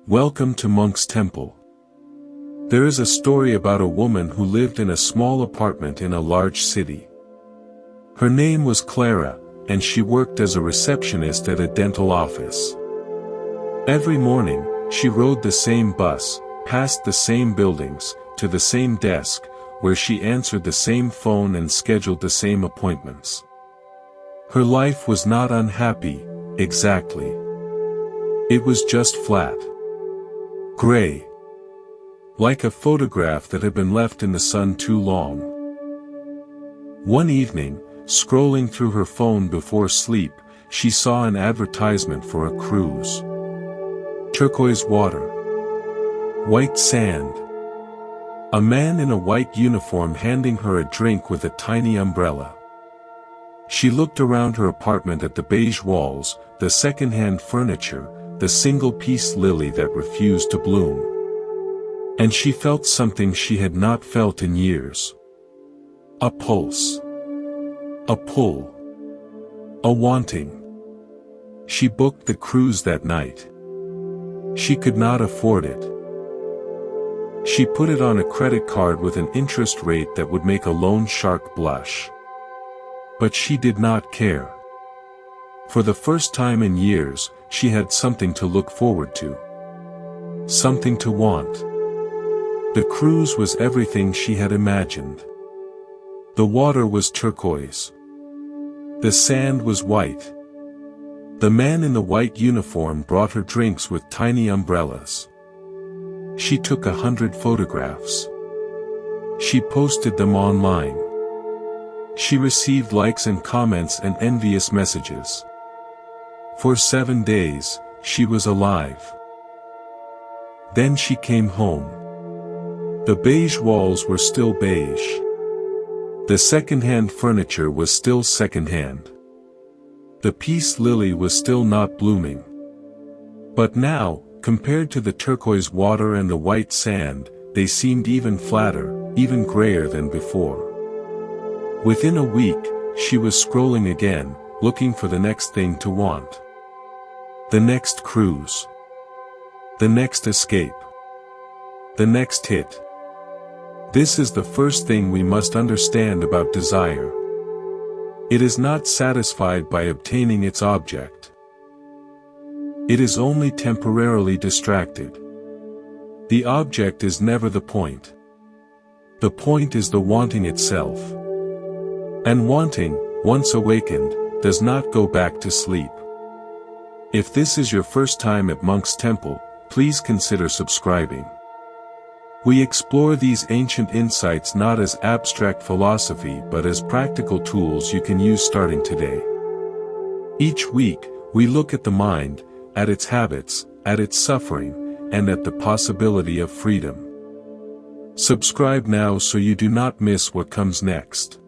Welcome to Monk's Temple. There is a story about a woman who lived in a small apartment in a large city. Her name was Clara, and she worked as a receptionist at a dental office. Every morning, she rode the same bus, passed the same buildings, to the same desk, where she answered the same phone and scheduled the same appointments. Her life was not unhappy, exactly. It was just flat. Gray. Like a photograph that had been left in the sun too long. One evening, scrolling through her phone before sleep, she saw an advertisement for a cruise. Turquoise water. White sand. A man in a white uniform handing her a drink with a tiny umbrella. She looked around her apartment at the beige walls, the second-hand furniture, the single-piece lily that refused to bloom. And she felt something she had not felt in years. A pulse. A pull. A wanting. She booked the cruise that night. She could not afford it. She put it on a credit card with an interest rate that would make a loan shark blush. But she did not care. For the first time in years, she had something to look forward to. Something to want. The cruise was everything she had imagined. The water was turquoise. The sand was white. The man in the white uniform brought her drinks with tiny umbrellas. She took 100 photographs. She posted them online. She received likes and comments and envious messages. For 7 days, she was alive. Then she came home. The beige walls were still beige. The second-hand furniture was still second-hand. The peace lily was still not blooming. But now, compared to the turquoise water and the white sand, they seemed even flatter, even grayer than before. Within a week, she was scrolling again, looking for the next thing to want. The next cruise. The next escape. The next hit. This is the first thing we must understand about desire. It is not satisfied by obtaining its object. It is only temporarily distracted. The object is never the point. The point is the wanting itself. And wanting, once awakened, does not go back to sleep. If this is your first time at Monk's Temple, please consider subscribing. We explore these ancient insights not as abstract philosophy but as practical tools you can use starting today. Each week, we look at the mind, at its habits, at its suffering, and at the possibility of freedom. Subscribe now so you do not miss what comes next.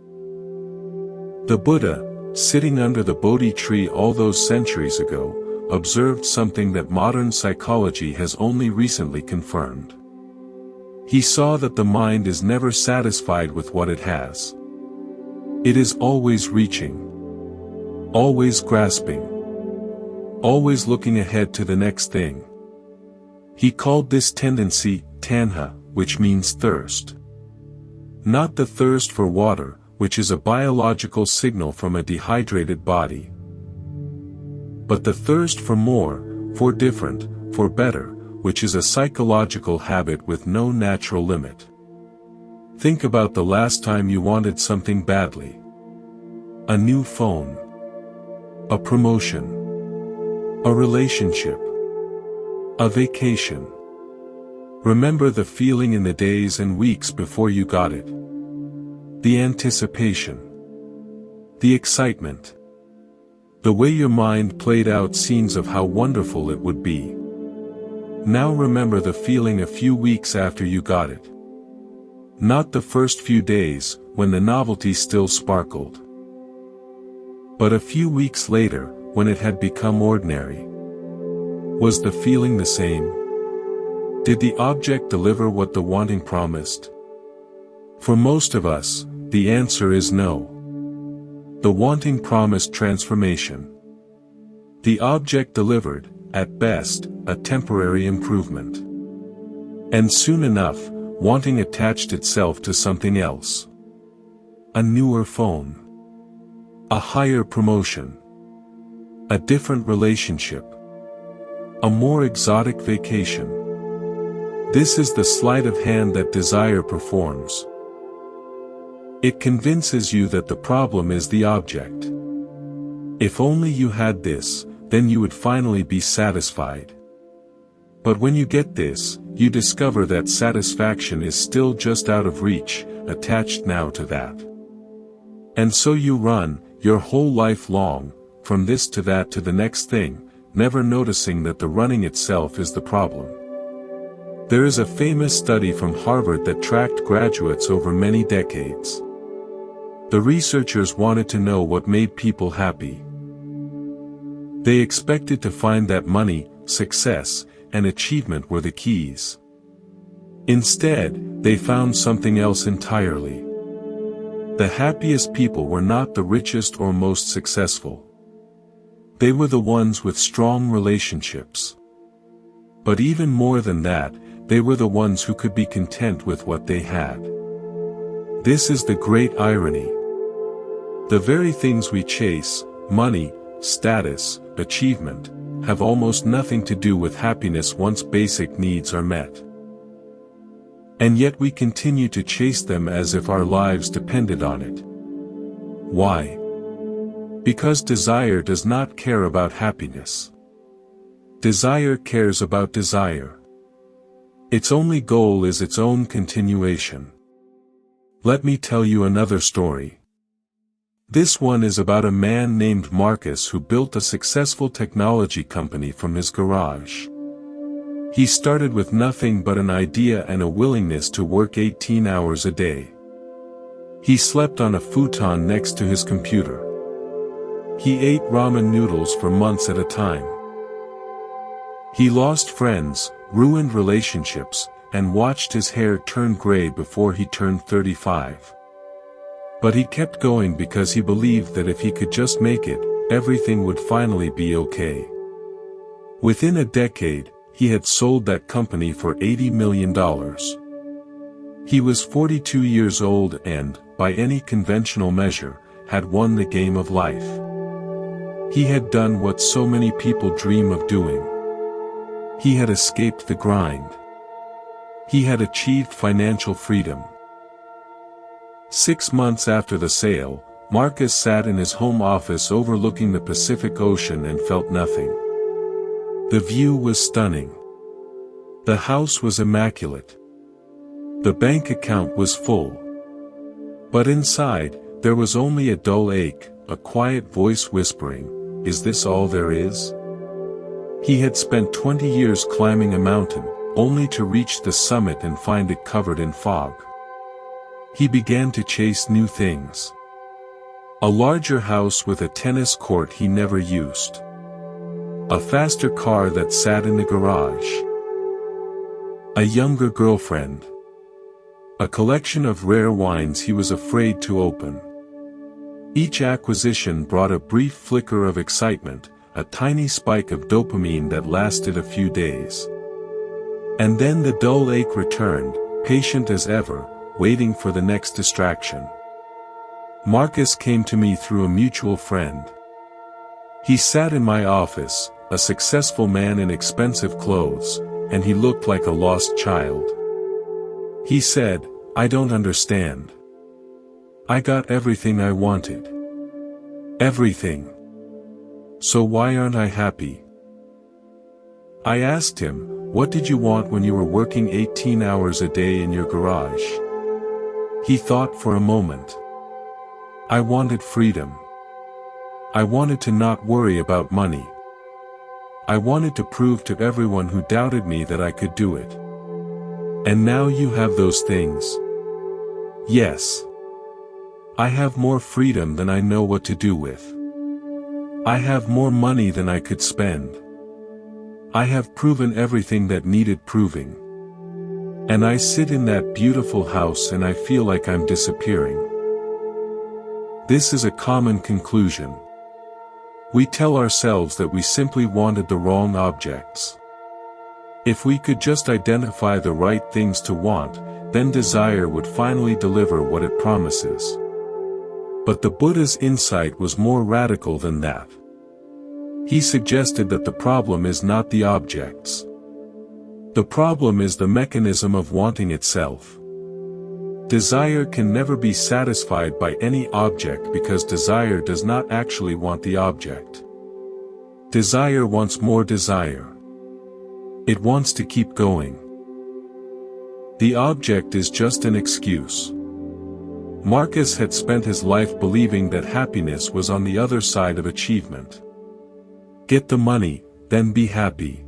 The Buddha, sitting under the Bodhi tree all those centuries ago, observed something that modern psychology has only recently confirmed. He saw that the mind is never satisfied with what it has. It is always reaching. Always grasping. Always looking ahead to the next thing. He called this tendency, tanha, which means thirst. Not the thirst for water, which is a biological signal from a dehydrated body. But the thirst for more, for different, for better, which is a psychological habit with no natural limit. Think about the last time you wanted something badly. A new phone. A promotion. A relationship. A vacation. Remember the feeling in the days and weeks before you got it. The anticipation. The excitement. The way your mind played out scenes of how wonderful it would be. Now remember the feeling a few weeks after you got it. Not the first few days, when the novelty still sparkled. But a few weeks later, when it had become ordinary. Was the feeling the same? Did the object deliver what the wanting promised? For most of us, the answer is no. The wanting promised transformation. The object delivered, at best, a temporary improvement. And soon enough, wanting attached itself to something else. A newer phone. A higher promotion. A different relationship. A more exotic vacation. This is the sleight of hand that desire performs. It convinces you that the problem is the object. If only you had this, then you would finally be satisfied. But when you get this, you discover that satisfaction is still just out of reach, attached now to that. And so you run, your whole life long, from this to that to the next thing, never noticing that the running itself is the problem. There is a famous study from Harvard that tracked graduates over many decades. The researchers wanted to know what made people happy. They expected to find that money, success, and achievement were the keys. Instead, they found something else entirely. The happiest people were not the richest or most successful. They were the ones with strong relationships. But even more than that, they were the ones who could be content with what they had. This is the great irony. The very things we chase, money, status, achievement, have almost nothing to do with happiness once basic needs are met. And yet we continue to chase them as if our lives depended on it. Why? Because desire does not care about happiness. Desire cares about desire. Its only goal is its own continuation. Let me tell you another story. This one is about a man named Marcus who built a successful technology company from his garage. He started with nothing but an idea and a willingness to work 18 hours a day. He slept on a futon next to his computer. He ate ramen noodles for months at a time. He lost friends, ruined relationships, and watched his hair turn gray before he turned 35. But he kept going because he believed that if he could just make it, everything would finally be okay. Within a decade, he had sold that company for $80 million. He was 42 years old and, by any conventional measure, had won the game of life. He had done what so many people dream of doing. He had escaped the grind. He had achieved financial freedom. 6 months after the sale, Marcus sat in his home office overlooking the Pacific Ocean and felt nothing. The view was stunning. The house was immaculate. The bank account was full. But inside, there was only a dull ache, a quiet voice whispering, "Is this all there is?" He had spent 20 years climbing a mountain, only to reach the summit and find it covered in fog. He began to chase new things. A larger house with a tennis court he never used. A faster car that sat in the garage. A younger girlfriend. A collection of rare wines he was afraid to open. Each acquisition brought a brief flicker of excitement, a tiny spike of dopamine that lasted a few days. And then the dull ache returned, patient as ever, waiting for the next distraction. Marcus came to me through a mutual friend. He sat in my office, a successful man in expensive clothes, and he looked like a lost child. He said, "I don't understand. I got everything I wanted. Everything. So why aren't I happy?" I asked him, "What did you want when you were working 18 hours a day in your garage?" He thought for a moment. "I wanted freedom. I wanted to not worry about money. I wanted to prove to everyone who doubted me that I could do it." "And now you have those things?" "Yes. I have more freedom than I know what to do with. I have more money than I could spend. I have proven everything that needed proving. And I sit in that beautiful house and I feel like I'm disappearing." This is a common conclusion. We tell ourselves that we simply wanted the wrong objects. If we could just identify the right things to want, then desire would finally deliver what it promises. But the Buddha's insight was more radical than that. He suggested that the problem is not the objects. The problem is the mechanism of wanting itself. Desire can never be satisfied by any object because desire does not actually want the object. Desire wants more desire. It wants to keep going. The object is just an excuse. Marcus had spent his life believing that happiness was on the other side of achievement. Get the money, then be happy.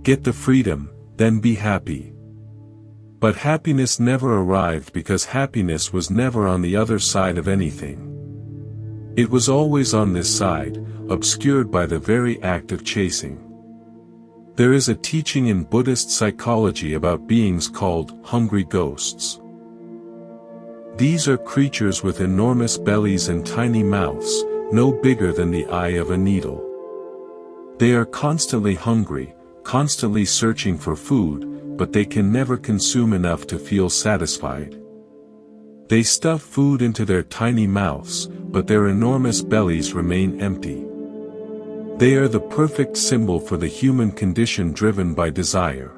Get the freedom, then be happy. But happiness never arrived because happiness was never on the other side of anything. It was always on this side, obscured by the very act of chasing. There is a teaching in Buddhist psychology about beings called hungry ghosts. These are creatures with enormous bellies and tiny mouths, no bigger than the eye of a needle. They are constantly hungry, constantly searching for food, but they can never consume enough to feel satisfied. They stuff food into their tiny mouths, but their enormous bellies remain empty. They are the perfect symbol for the human condition driven by desire.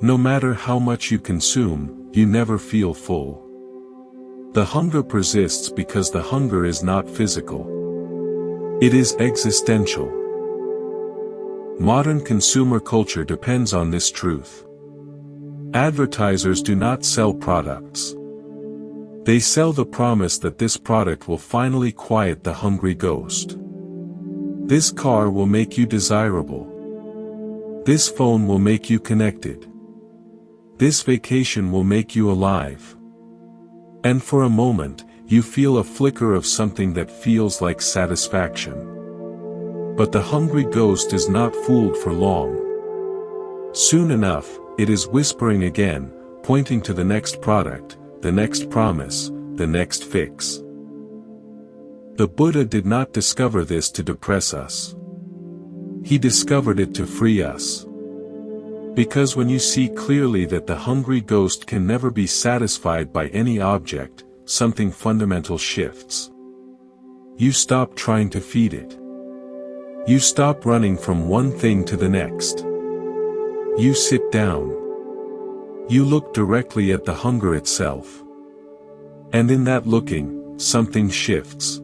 No matter how much you consume, you never feel full. The hunger persists because the hunger is not physical. It is existential. Modern consumer culture depends on this truth. Advertisers do not sell products. They sell the promise that this product will finally quiet the hungry ghost. This car will make you desirable. This phone will make you connected. This vacation will make you alive. And for a moment, you feel a flicker of something that feels like satisfaction. But the hungry ghost is not fooled for long. Soon enough, it is whispering again, pointing to the next product, the next promise, the next fix. The Buddha did not discover this to depress us. He discovered it to free us. Because when you see clearly that the hungry ghost can never be satisfied by any object, something fundamental shifts. You stop trying to feed it. You stop running from one thing to the next. You sit down. You look directly at the hunger itself. And in that looking, something shifts.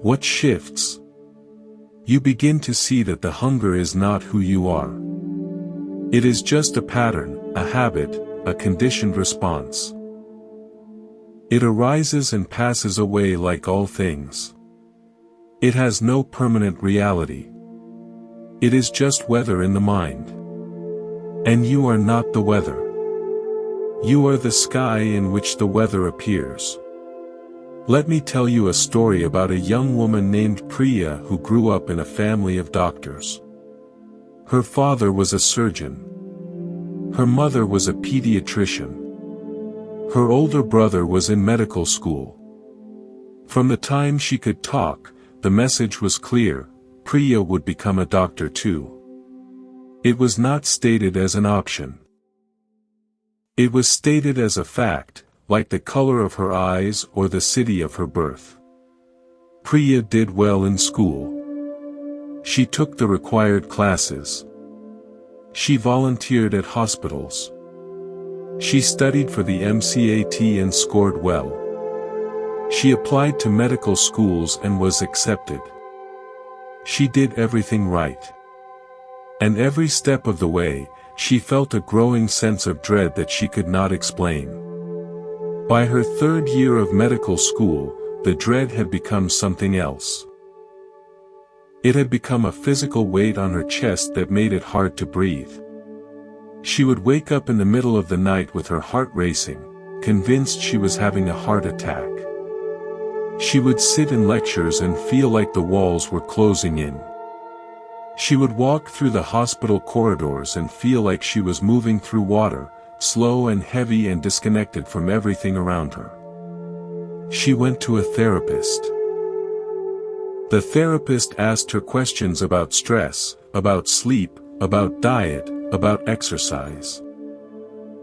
What shifts? You begin to see that the hunger is not who you are. It is just a pattern, a habit, a conditioned response. It arises and passes away like all things. It has no permanent reality. It is just weather in the mind. And you are not the weather. You are the sky in which the weather appears. Let me tell you a story about a young woman named Priya who grew up in a family of doctors. Her father was a surgeon. Her mother was a pediatrician. Her older brother was in medical school. From the time she could talk, the message was clear: Priya would become a doctor too. It was not stated as an option. It was stated as a fact, like the color of her eyes or the city of her birth. Priya did well in school. She took the required classes. She volunteered at hospitals. She studied for the MCAT and scored well. She applied to medical schools and was accepted. She did everything right. And every step of the way, she felt a growing sense of dread that she could not explain. By her third year of medical school, the dread had become something else. It had become a physical weight on her chest that made it hard to breathe. She would wake up in the middle of the night with her heart racing, convinced she was having a heart attack. She would sit in lectures and feel like the walls were closing in. She would walk through the hospital corridors and feel like she was moving through water, slow and heavy and disconnected from everything around her. She went to a therapist. The therapist asked her questions about stress, about sleep, about diet, about exercise.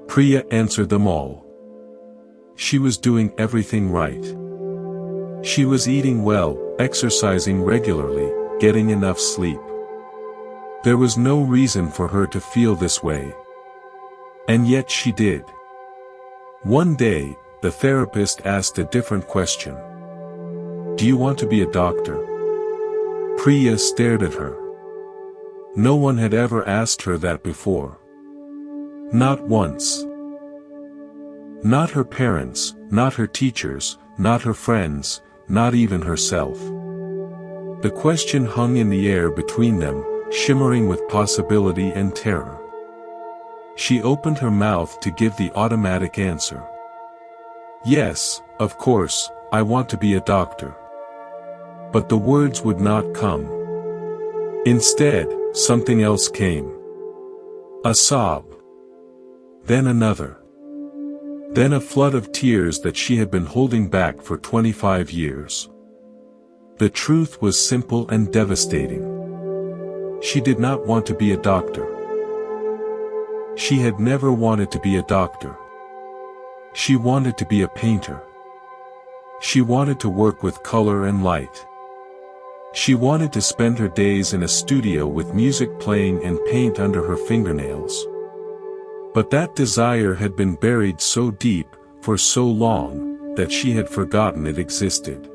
Priya answered them all. She was doing everything right. She was eating well, exercising regularly, getting enough sleep. There was no reason for her to feel this way. And yet she did. One day, the therapist asked a different question. Do you want to be a doctor? Priya stared at her. No one had ever asked her that before. Not once. Not her parents, not her teachers, not her friends, not even herself. The question hung in the air between them, shimmering with possibility and terror. She opened her mouth to give the automatic answer. Yes, of course, I want to be a doctor. But the words would not come. Instead, something else came. A sob. Then another. Then a flood of tears that she had been holding back for 25 years. The truth was simple and devastating. She did not want to be a doctor. She had never wanted to be a doctor. She wanted to be a painter. She wanted to work with color and light. She wanted to spend her days in a studio with music playing and paint under her fingernails. But that desire had been buried so deep, for so long, that she had forgotten it existed.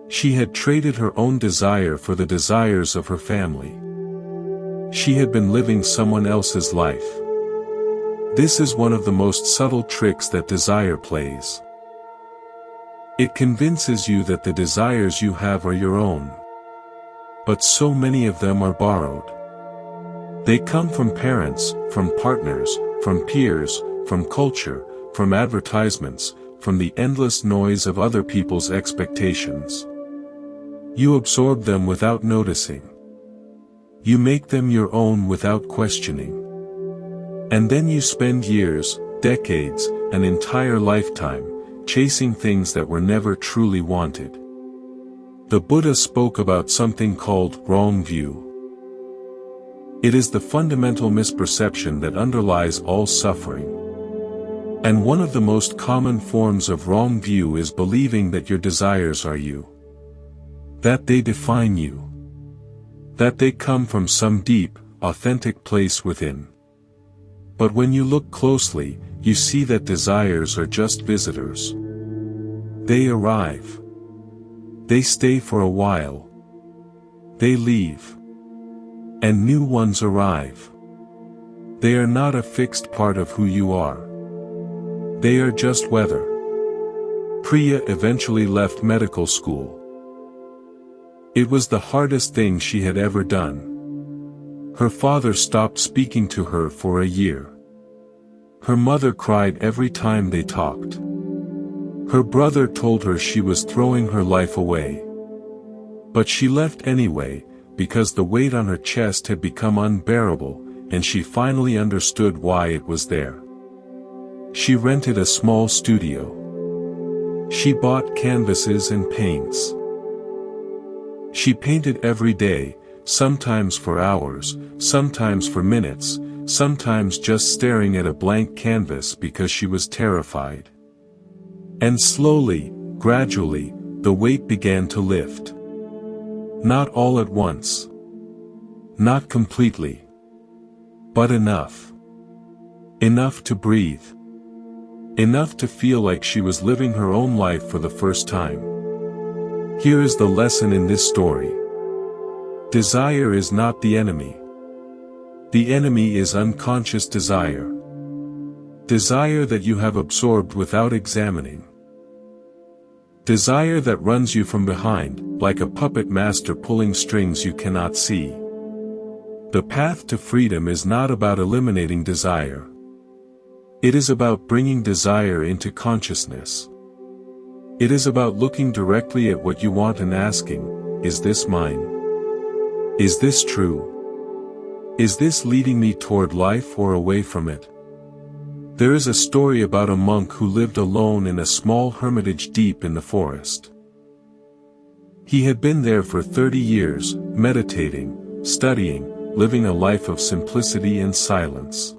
She had traded her own desire for the desires of her family. She had been living someone else's life. This is one of the most subtle tricks that desire plays. It convinces you that the desires you have are your own. But so many of them are borrowed. They come from parents, from partners, from peers, from culture, from advertisements, from the endless noise of other people's expectations. You absorb them without noticing. You make them your own without questioning. And then you spend years, decades, an entire lifetime, chasing things that were never truly wanted. The Buddha spoke about something called wrong view. It is the fundamental misperception that underlies all suffering. And one of the most common forms of wrong view is believing that your desires are you. That they define you. That they come from some deep, authentic place within. But when you look closely, you see that desires are just visitors. They arrive. They stay for a while. They leave. And new ones arrive. They are not a fixed part of who you are. They are just weather. Priya eventually left medical school. It was the hardest thing she had ever done. Her father stopped speaking to her for a year. Her mother cried every time they talked. Her brother told her she was throwing her life away. But she left anyway, because the weight on her chest had become unbearable, and she finally understood why it was there. She rented a small studio. She bought canvases and paints. She painted every day, sometimes for hours, sometimes for minutes, sometimes just staring at a blank canvas because she was terrified. And slowly, gradually, the weight began to lift. Not all at once. Not completely. But enough. Enough to breathe. Enough to feel like she was living her own life for the first time. Here is the lesson in this story. Desire is not the enemy. The enemy is unconscious desire. Desire that you have absorbed without examining. Desire that runs you from behind, like a puppet master pulling strings you cannot see. The path to freedom is not about eliminating desire. It is about bringing desire into consciousness. It is about looking directly at what you want and asking, is this mine? Is this true? Is this leading me toward life or away from it? There is a story about a monk who lived alone in a small hermitage deep in the forest. He had been there for 30 years, meditating, studying, living a life of simplicity and silence.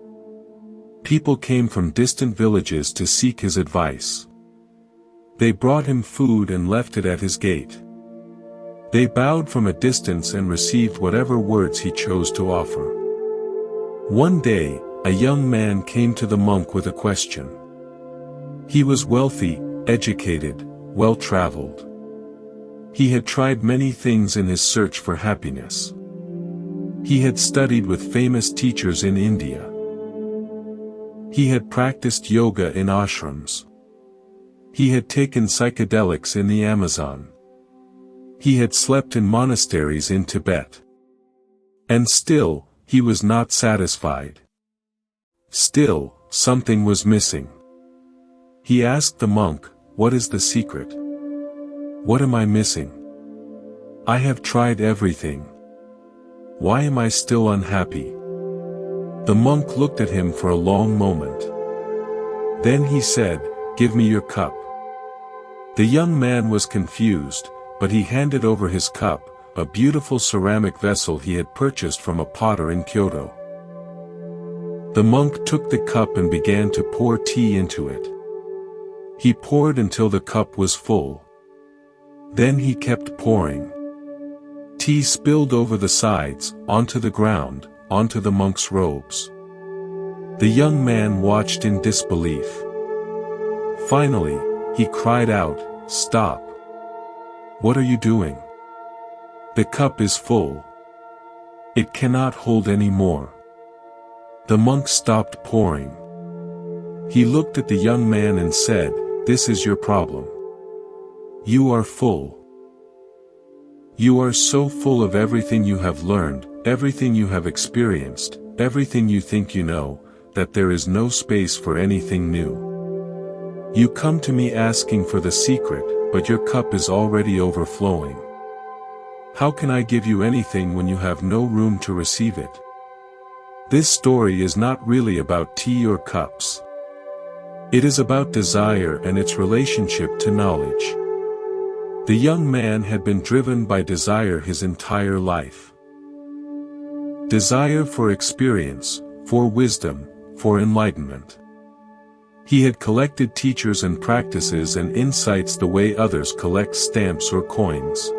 People came from distant villages to seek his advice. They brought him food and left it at his gate. They bowed from a distance and received whatever words he chose to offer. One day, a young man came to the monk with a question. He was wealthy, educated, well-traveled. He had tried many things in his search for happiness. He had studied with famous teachers in India. He had practiced yoga in ashrams. He had taken psychedelics in the Amazon. He had slept in monasteries in Tibet. And still, he was not satisfied. Still, something was missing. He asked the monk, "What is the secret? What am I missing? I have tried everything. Why am I still unhappy?" The monk looked at him for a long moment. Then he said, "Give me your cup." The young man was confused, but he handed over his cup, a beautiful ceramic vessel he had purchased from a potter in Kyoto. The monk took the cup and began to pour tea into it. He poured until the cup was full. Then he kept pouring. Tea spilled over the sides, onto the ground, onto the monk's robes. The young man watched in disbelief. Finally, he cried out, "Stop! What are you doing? The cup is full. It cannot hold any more." The monk stopped pouring. He looked at the young man and said, "This is your problem. You are full. You are so full of everything you have learned, everything you have experienced, everything you think you know, that there is no space for anything new. You come to me asking for the secret, but your cup is already overflowing. How can I give you anything when you have no room to receive it?" This story is not really about tea or cups. It is about desire and its relationship to knowledge. The young man had been driven by desire his entire life. Desire for experience, for wisdom, for enlightenment. He had collected teachers and practices and insights the way others collect stamps or coins.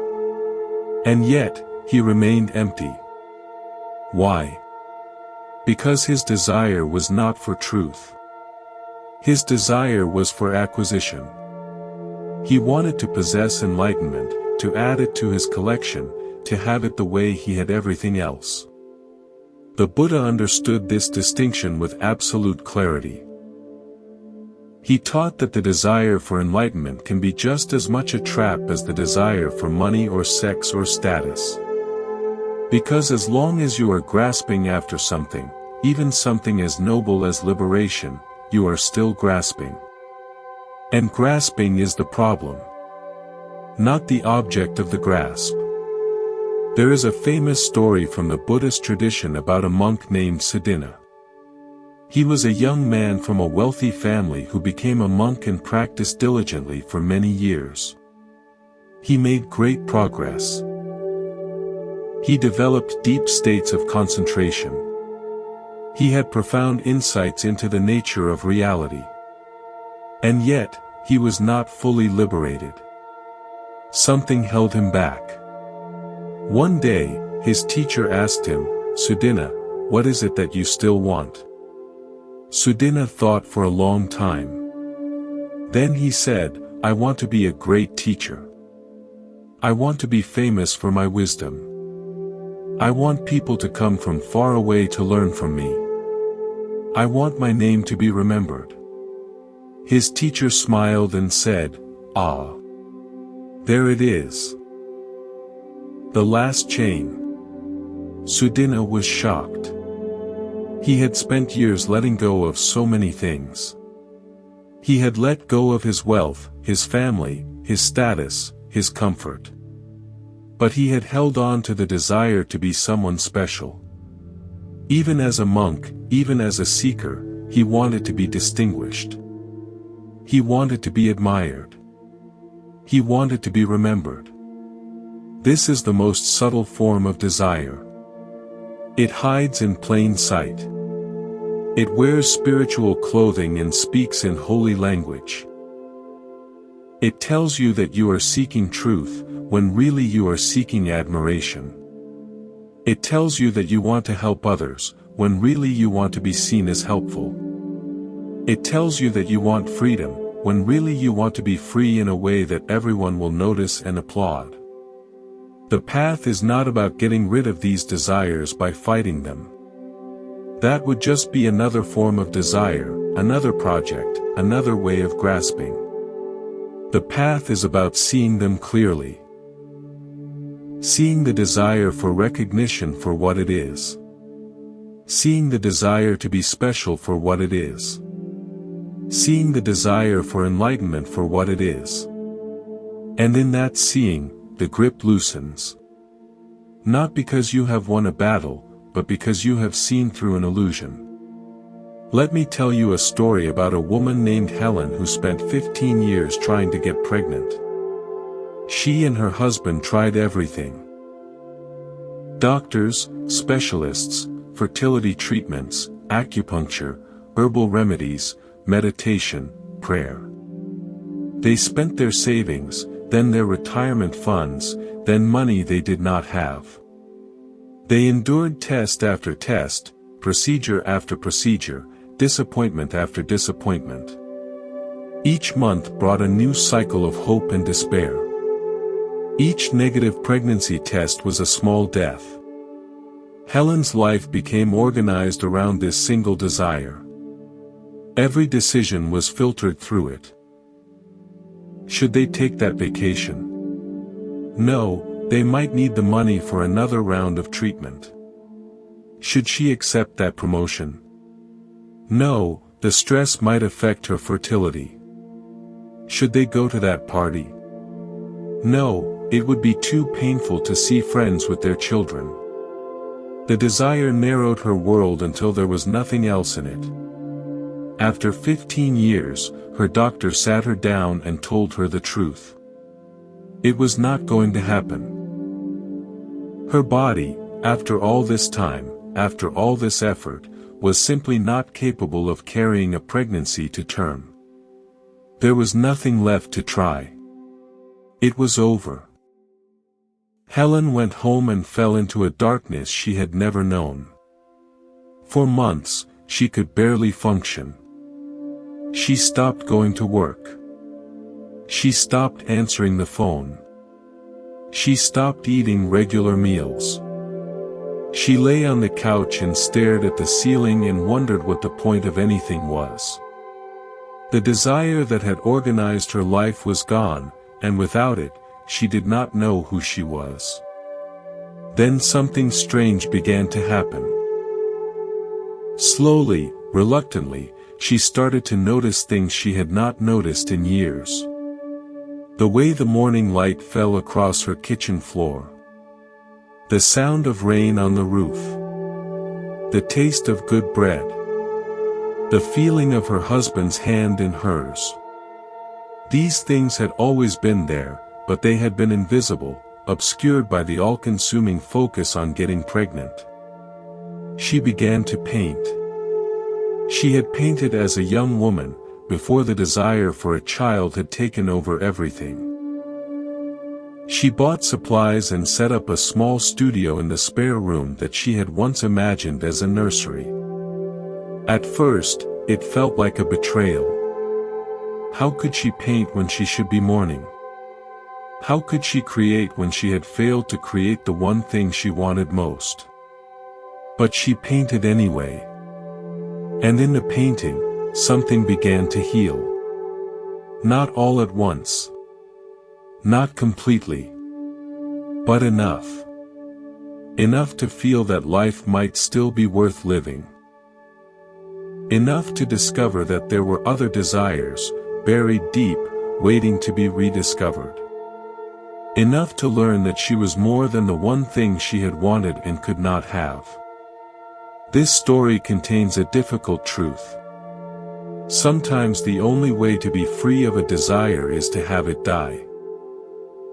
And yet, he remained empty. Why? Because his desire was not for truth. His desire was for acquisition. He wanted to possess enlightenment, to add it to his collection, to have it the way he had everything else. The Buddha understood this distinction with absolute clarity. He taught that the desire for enlightenment can be just as much a trap as the desire for money or sex or status. Because as long as you are grasping after something, even something as noble as liberation, you are still grasping. And grasping is the problem, not the object of the grasp. There is a famous story from the Buddhist tradition about a monk named Sudina. He was a young man from a wealthy family who became a monk and practiced diligently for many years. He made great progress. He developed deep states of concentration. He had profound insights into the nature of reality. And yet, he was not fully liberated. Something held him back. One day, his teacher asked him, "Sudina, what is it that you still want?" Sudina thought for a long time. Then he said, "I want to be a great teacher. I want to be famous for my wisdom. I want people to come from far away to learn from me. I want my name to be remembered." His teacher smiled and said, "Ah. There it is. The last chain." Sudina was shocked. He had spent years letting go of so many things. He had let go of his wealth, his family, his status, his comfort. But he had held on to the desire to be someone special. Even as a monk, even as a seeker, he wanted to be distinguished. He wanted to be admired. He wanted to be remembered. This is the most subtle form of desire. It hides in plain sight. It wears spiritual clothing and speaks in holy language. It tells you that you are seeking truth, when really you are seeking admiration. It tells you that you want to help others, when really you want to be seen as helpful. It tells you that you want freedom, when really you want to be free in a way that everyone will notice and applaud. The path is not about getting rid of these desires by fighting them. That would just be another form of desire, another project, another way of grasping. The path is about seeing them clearly. Seeing the desire for recognition for what it is. Seeing the desire to be special for what it is. Seeing the desire for enlightenment for what it is. And in that seeing, the grip loosens. Not because you have won a battle, but because you have seen through an illusion. Let me tell you a story about a woman named Helen who spent 15 years trying to get pregnant. She and her husband tried everything. Doctors, specialists, fertility treatments, acupuncture, herbal remedies, meditation, prayer. They spent their savings, then their retirement funds, then money they did not have. They endured test after test, procedure after procedure, disappointment after disappointment. Each month brought a new cycle of hope and despair. Each negative pregnancy test was a small death. Helen's life became organized around this single desire. Every decision was filtered through it. Should they take that vacation? No, they might need the money for another round of treatment. Should she accept that promotion? No, the stress might affect her fertility. Should they go to that party? No, it would be too painful to see friends with their children. The desire narrowed her world until there was nothing else in it. After 15 years, her doctor sat her down and told her the truth. It was not going to happen. Her body, after all this time, after all this effort, was simply not capable of carrying a pregnancy to term. There was nothing left to try. It was over. Helen went home and fell into a darkness she had never known. For months, she could barely function. She stopped going to work. She stopped answering the phone. She stopped eating regular meals. She lay on the couch and stared at the ceiling and wondered what the point of anything was. The desire that had organized her life was gone, and without it, she did not know who she was. Then something strange began to happen. Slowly, reluctantly, she started to notice things she had not noticed in years. The way the morning light fell across her kitchen floor. The sound of rain on the roof. The taste of good bread. The feeling of her husband's hand in hers. These things had always been there, but they had been invisible, obscured by the all-consuming focus on getting pregnant. She began to paint. She had painted as a young woman, before the desire for a child had taken over everything. She bought supplies and set up a small studio in the spare room that she had once imagined as a nursery. At first, it felt like a betrayal. How could she paint when she should be mourning? How could she create when she had failed to create the one thing she wanted most? But she painted anyway. And in the painting, something began to heal. Not all at once. Not completely. But enough. Enough to feel that life might still be worth living. Enough to discover that there were other desires, buried deep, waiting to be rediscovered. Enough to learn that she was more than the one thing she had wanted and could not have. This story contains a difficult truth. Sometimes the only way to be free of a desire is to have it die.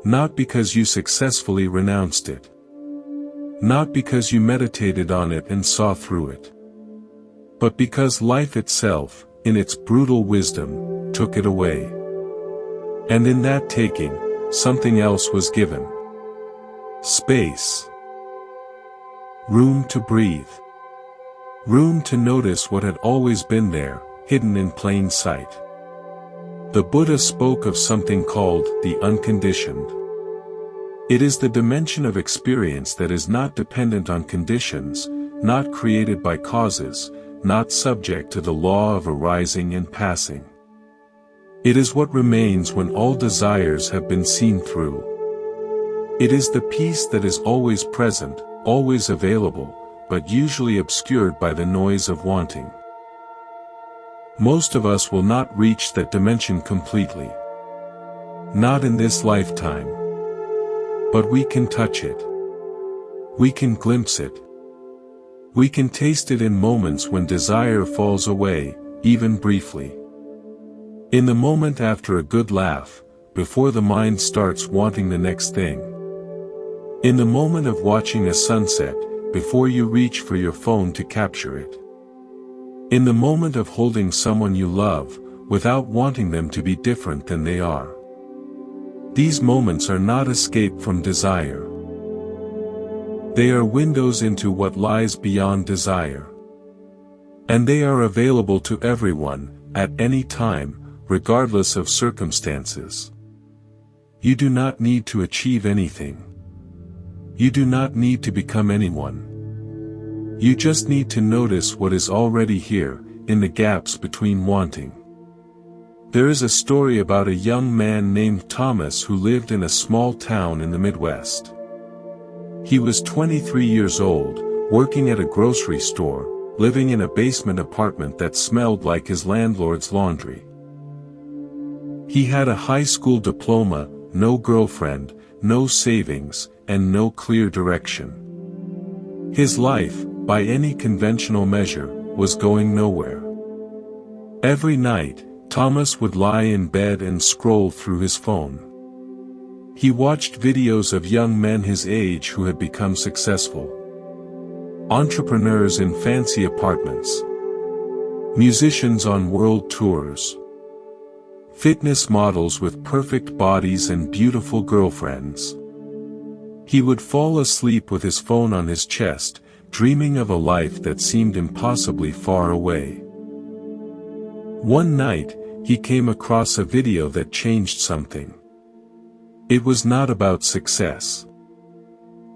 Not because you successfully renounced it. Not because you meditated on it and saw through it. But because life itself, in its brutal wisdom, took it away. And in that taking, something else was given. Space. Room to breathe. Room to notice what had always been there, hidden in plain sight. The Buddha spoke of something called the unconditioned. It is the dimension of experience that is not dependent on conditions, not created by causes, not subject to the law of arising and passing. It is what remains when all desires have been seen through. It is the peace that is always present, always available, but usually obscured by the noise of wanting. Most of us will not reach that dimension completely. Not in this lifetime. But we can touch it. We can glimpse it. We can taste it in moments when desire falls away, even briefly. In the moment after a good laugh, before the mind starts wanting the next thing. In the moment of watching a sunset, before you reach for your phone to capture it. In the moment of holding someone you love, without wanting them to be different than they are. These moments are not escape from desire. They are windows into what lies beyond desire. And they are available to everyone, at any time, regardless of circumstances. You do not need to achieve anything. You do not need to become anyone. You just need to notice what is already here, in the gaps between wanting. There is a story about a young man named Thomas who lived in a small town in the Midwest. He was 23 years old, working at a grocery store, living in a basement apartment that smelled like his landlord's laundry. He had a high school diploma, no girlfriend, no savings, and no clear direction. His life, by any conventional measure, was going nowhere. Every night, Thomas would lie in bed and scroll through his phone. He watched videos of young men his age who had become successful. Entrepreneurs in fancy apartments. Musicians on world tours. Fitness models with perfect bodies and beautiful girlfriends. He would fall asleep with his phone on his chest, dreaming of a life that seemed impossibly far away. One night, he came across a video that changed something. It was not about success.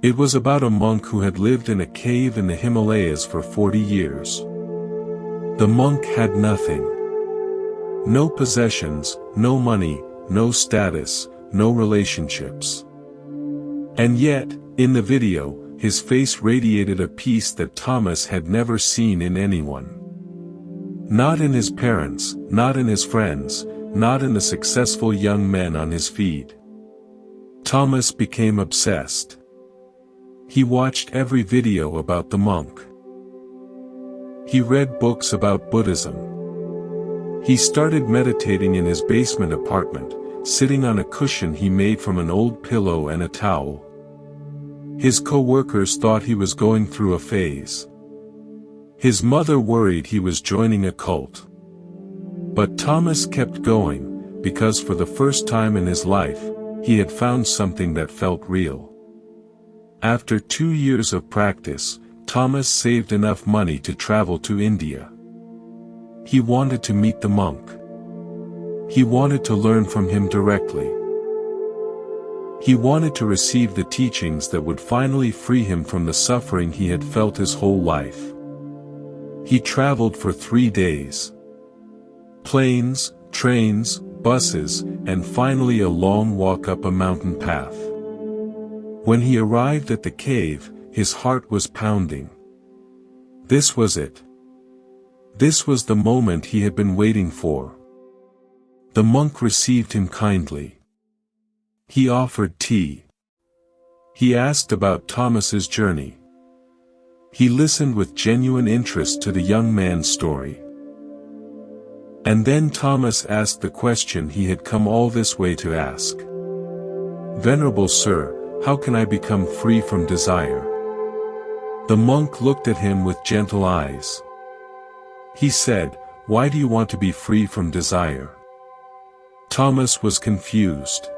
It was about a monk who had lived in a cave in the Himalayas for 40 years. The monk had nothing. No possessions, no money, no status, no relationships. And yet, in the video, his face radiated a peace that Thomas had never seen in anyone. Not in his parents, not in his friends, not in the successful young men on his feed. Thomas became obsessed. He watched every video about the monk. He read books about Buddhism. He started meditating in his basement apartment, sitting on a cushion he made from an old pillow and a towel. His co-workers thought he was going through a phase. His mother worried he was joining a cult. But Thomas kept going, because for the first time in his life, he had found something that felt real. After 2 years of practice, Thomas saved enough money to travel to India. He wanted to meet the monk. He wanted to learn from him directly. He wanted to receive the teachings that would finally free him from the suffering he had felt his whole life. He traveled for 3 days. Planes, trains, buses, and finally a long walk up a mountain path. When he arrived at the cave, his heart was pounding. This was it. This was the moment he had been waiting for. The monk received him kindly. He offered tea. He asked about Thomas's journey. He listened with genuine interest to the young man's story. And then Thomas asked the question he had come all this way to ask. "Venerable sir, how can I become free from desire?" The monk looked at him with gentle eyes. He said, "Why do you want to be free from desire?" Thomas was confused.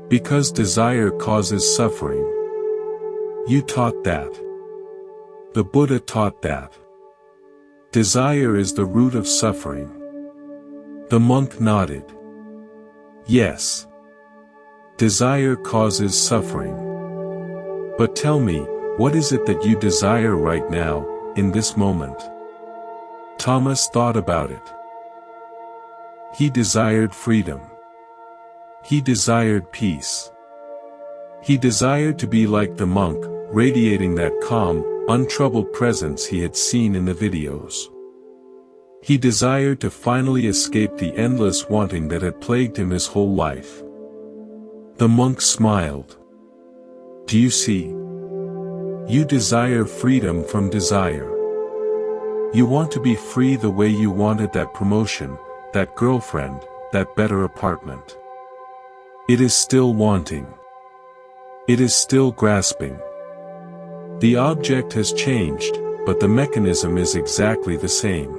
"Because desire causes suffering." "You taught that." "The Buddha taught that." "Desire is the root of suffering." The monk nodded. "Yes. Desire causes suffering. But tell me, what is it that you desire right now, in this moment?" Thomas thought about it. He desired freedom. He desired peace. He desired to be like the monk, radiating that calm, untroubled presence he had seen in the videos. He desired to finally escape the endless wanting that had plagued him his whole life. The monk smiled. "Do you see? You desire freedom from desire. You want to be free the way you wanted that promotion, that girlfriend, that better apartment. It is still wanting. It is still grasping. The object has changed, but the mechanism is exactly the same."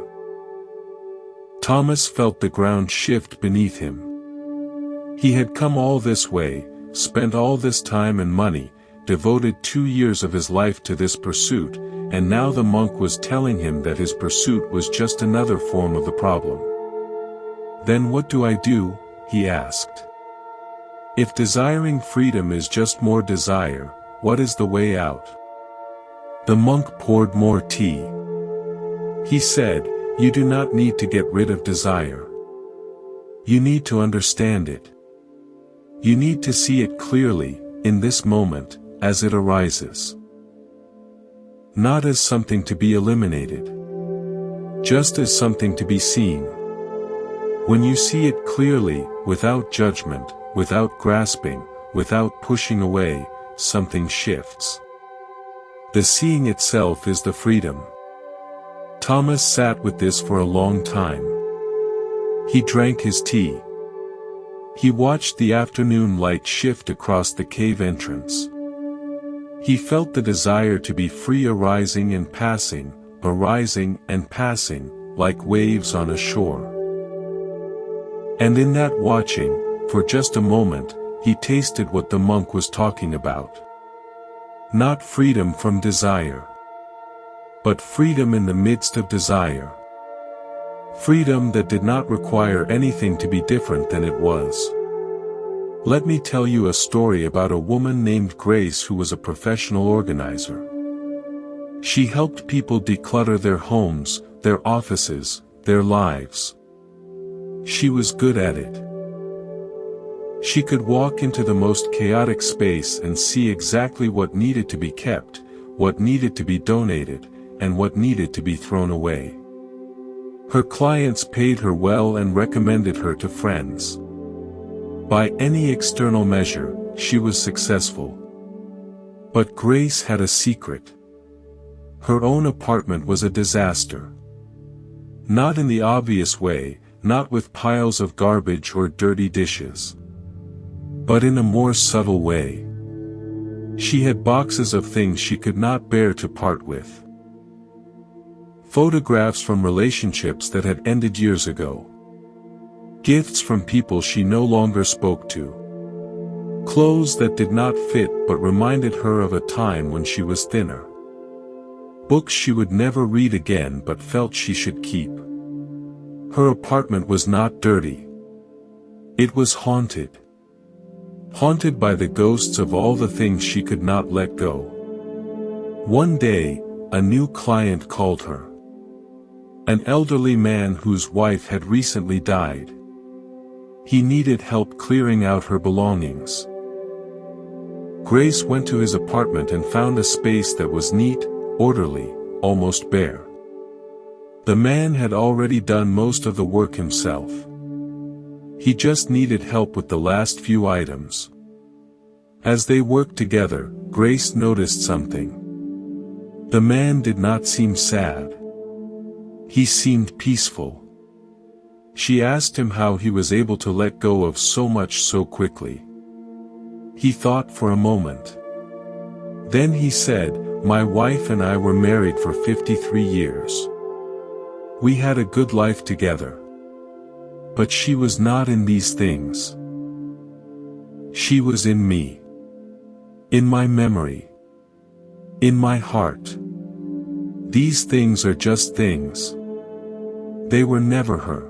Thomas felt the ground shift beneath him. He had come all this way, spent all this time and money, devoted 2 years of his life to this pursuit, and now the monk was telling him that his pursuit was just another form of the problem. "Then what do I do?" he asked. "If desiring freedom is just more desire, what is the way out?" The monk poured more tea. He said, "You do not need to get rid of desire. You need to understand it. You need to see it clearly, in this moment, as it arises. Not as something to be eliminated. Just as something to be seen. When you see it clearly, without judgment, without grasping, without pushing away, something shifts. The seeing itself is the freedom." Thomas sat with this for a long time. He drank his tea. He watched the afternoon light shift across the cave entrance. He felt the desire to be free arising and passing, like waves on a shore. And in that watching, for just a moment, he tasted what the monk was talking about. Not freedom from desire, but freedom in the midst of desire. Freedom that did not require anything to be different than it was. Let me tell you a story about a woman named Grace who was a professional organizer. She helped people declutter their homes, their offices, their lives. She was good at it. She could walk into the most chaotic space and see exactly what needed to be kept, what needed to be donated, and what needed to be thrown away. Her clients paid her well and recommended her to friends. By any external measure, she was successful. But Grace had a secret. Her own apartment was a disaster. Not in the obvious way, not with piles of garbage or dirty dishes. But in a more subtle way. She had boxes of things she could not bear to part with. Photographs from relationships that had ended years ago. Gifts from people she no longer spoke to. Clothes that did not fit but reminded her of a time when she was thinner. Books she would never read again but felt she should keep. Her apartment was not dirty. It was haunted. Haunted by the ghosts of all the things she could not let go. One day, a new client called her. An elderly man whose wife had recently died. He needed help clearing out her belongings. Grace went to his apartment and found a space that was neat, orderly, almost bare. The man had already done most of the work himself. He just needed help with the last few items. As they worked together, Grace noticed something. The man did not seem sad. He seemed peaceful. She asked him how he was able to let go of so much so quickly. He thought for a moment. Then he said, "My wife and I were married for 53 years. We had a good life together. But she was not in these things. She was in me. In my memory. In my heart. These things are just things. They were never her."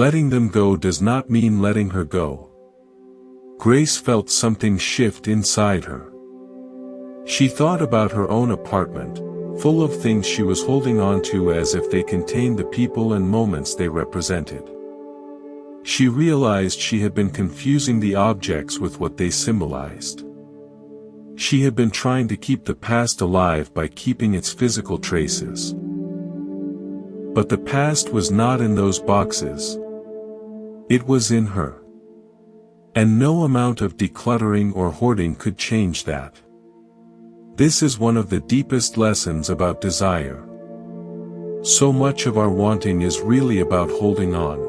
Letting them go does not mean letting her go. Grace felt something shift inside her. She thought about her own apartment, full of things she was holding on to as if they contained the people and moments they represented. She realized she had been confusing the objects with what they symbolized. She had been trying to keep the past alive by keeping its physical traces. But the past was not in those boxes. It was in her. And no amount of decluttering or hoarding could change that. This is one of the deepest lessons about desire. So much of our wanting is really about holding on.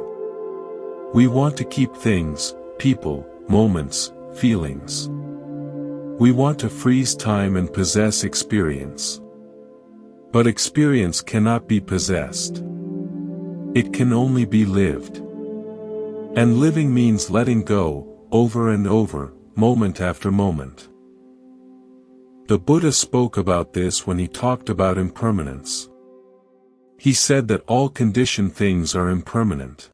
We want to keep things, people, moments, feelings. We want to freeze time and possess experience. But experience cannot be possessed. It can only be lived. And living means letting go, over and over, moment after moment. The Buddha spoke about this when he talked about impermanence. He said that all conditioned things are impermanent.